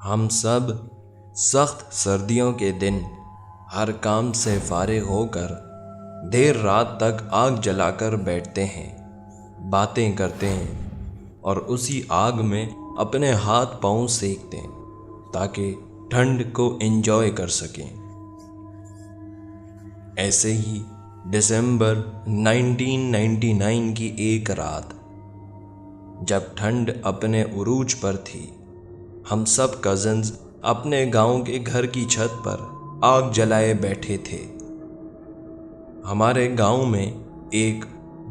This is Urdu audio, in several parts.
ہم سب سخت سردیوں کے دن ہر کام سے فارغ ہو کر دیر رات تک آگ جلا کر بیٹھتے ہیں، باتیں کرتے ہیں اور اسی آگ میں اپنے ہاتھ پاؤں سینکتے ہیں تاکہ ٹھنڈ کو انجوائے کر سکیں۔ ایسے ہی دسمبر 1999 کی ایک رات جب ٹھنڈ اپنے عروج پر تھی، ہم سب کزنز اپنے گاؤں کے گھر کی چھت پر آگ جلائے بیٹھے تھے۔ ہمارے گاؤں میں ایک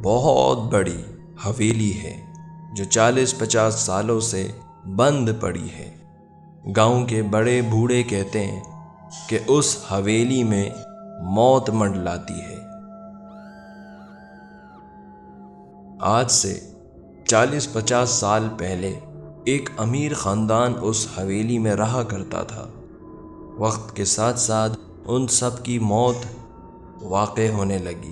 بہت بڑی حویلی ہے جو 40-50 سالوں سے بند پڑی ہے۔ گاؤں کے بڑے بوڑھے کہتے ہیں کہ اس حویلی میں موت منڈلاتی ہے۔ آج سے 40-50 سال پہلے ایک امیر خاندان اس حویلی میں رہا کرتا تھا۔ وقت کے ساتھ ساتھ ان سب کی موت واقع ہونے لگی۔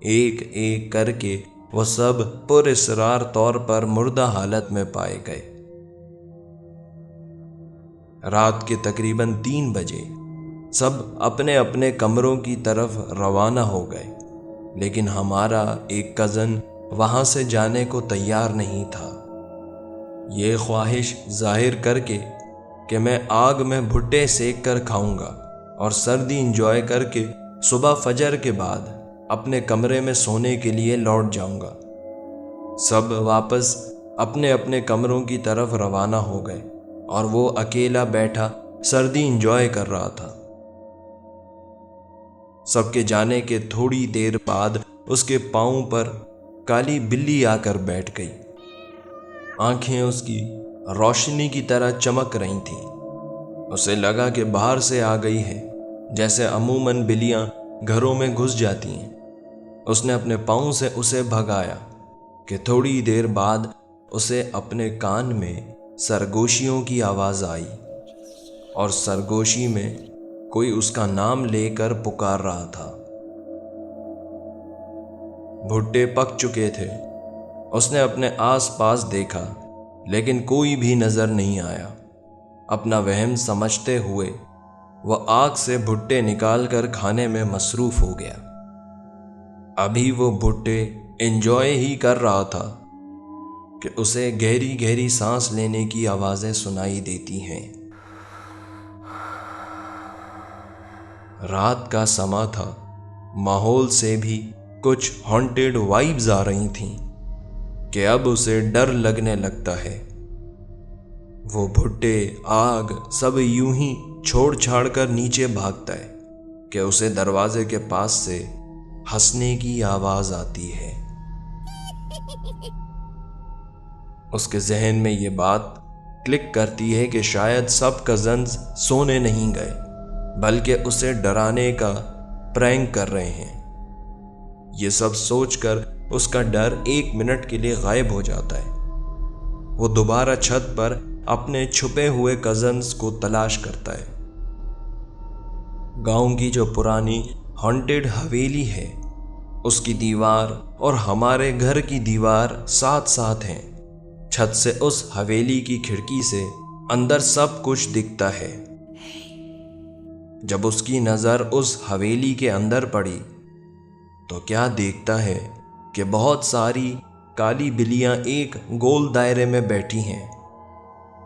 ایک ایک کر کے وہ سب پر اسرار طور پر مردہ حالت میں پائے گئے۔ رات کے تقریباً 3 بجے سب اپنے اپنے کمروں کی طرف روانہ ہو گئے، لیکن ہمارا ایک کزن وہاں سے جانے کو تیار نہیں تھا، یہ خواہش ظاہر کر کے کہ میں آگ میں بھٹے سیک کر کھاؤں گا اور سردی انجوائے کر کے صبح فجر کے بعد اپنے کمرے میں سونے کے لیے لوٹ جاؤں گا۔ سب واپس اپنے اپنے کمروں کی طرف روانہ ہو گئے اور وہ اکیلا بیٹھا سردی انجوائے کر رہا تھا۔ سب کے جانے کے تھوڑی دیر بعد اس کے پاؤں پر کالی بلی آ کر بیٹھ گئی۔ آنکھیں اس کی روشنی کی طرح چمک رہی تھیں۔ اسے لگا کہ باہر سے آ گئی ہے، جیسے عموماً بلیاں گھروں میں گھس جاتی ہیں۔ اس نے اپنے پاؤں سے اسے بھگایا کہ تھوڑی دیر بعد اسے اپنے کان میں سرگوشیوں کی آواز آئی اور سرگوشی میں کوئی اس کا نام لے کر پکار رہا تھا۔ بھٹے پک چکے تھے۔ اس نے اپنے آس پاس دیکھا لیکن کوئی بھی نظر نہیں آیا۔ اپنا وہم سمجھتے ہوئے وہ آگ سے بھٹے نکال کر کھانے میں مصروف ہو گیا۔ ابھی وہ بھٹے انجوائے ہی کر رہا تھا کہ اسے گہری گہری سانس لینے کی آوازیں سنائی دیتی ہیں۔ رات کا سما تھا، ماحول سے بھی کچھ ہانٹیڈ وائبز آ رہی تھیں کہ اب اسے ڈر لگنے لگتا ہے۔ وہ بھٹے، آگ سب یوں ہی چھوڑ چھاڑ کر نیچے بھاگتا ہے کہ اسے دروازے کے پاس سے ہنسنے کی آواز آتی ہے۔ اس کے ذہن میں یہ بات کلک کرتی ہے کہ شاید سب کزنز سونے نہیں گئے بلکہ اسے ڈرانے کا پرینک کر رہے ہیں۔ یہ سب سوچ کر اس کا ڈر 1 منٹ کے لیے غائب ہو جاتا ہے۔ وہ دوبارہ چھت پر اپنے چھپے ہوئے کزنز کو تلاش کرتا ہے۔ گاؤں کی جو پرانی ہانٹیڈ حویلی ہے، اس کی دیوار اور ہمارے گھر کی دیوار ساتھ ساتھ ہیں۔ چھت سے اس حویلی کی کھڑکی سے اندر سب کچھ دکھتا ہے۔ جب اس کی نظر اس حویلی کے اندر پڑی تو کیا دیکھتا ہے کہ بہت ساری کالی بلیاں ایک گول دائرے میں بیٹھی ہیں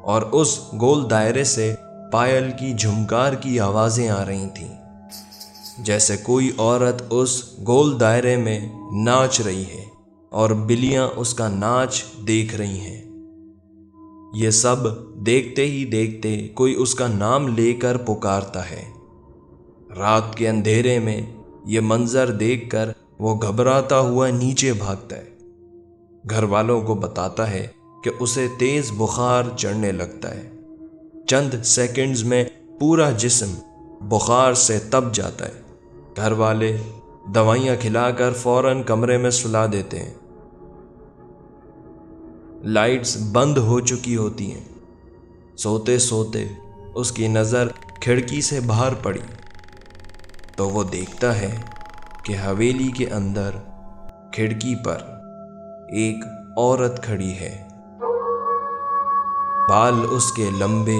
اور اس گول دائرے سے پائل کی جھنکار کی آوازیں آ رہی تھیں، جیسے کوئی عورت اس گول دائرے میں ناچ رہی ہے اور بلیاں اس کا ناچ دیکھ رہی ہیں۔ یہ سب دیکھتے ہی دیکھتے کوئی اس کا نام لے کر پکارتا ہے۔ رات کے اندھیرے میں یہ منظر دیکھ کر وہ گھبراتا ہوا نیچے بھاگتا ہے۔ گھر والوں کو بتاتا ہے کہ اسے تیز بخار چڑھنے لگتا ہے۔ چند سیکنڈز میں پورا جسم بخار سے تپ جاتا ہے۔ گھر والے دوائیاں کھلا کر فوراً کمرے میں سلا دیتے ہیں۔ لائٹس بند ہو چکی ہوتی ہیں۔ سوتے سوتے اس کی نظر کھڑکی سے باہر پڑی تو وہ دیکھتا ہے کہ حویلی کے اندر کھڑکی پر ایک عورت کھڑی ہے۔ بال اس کے لمبے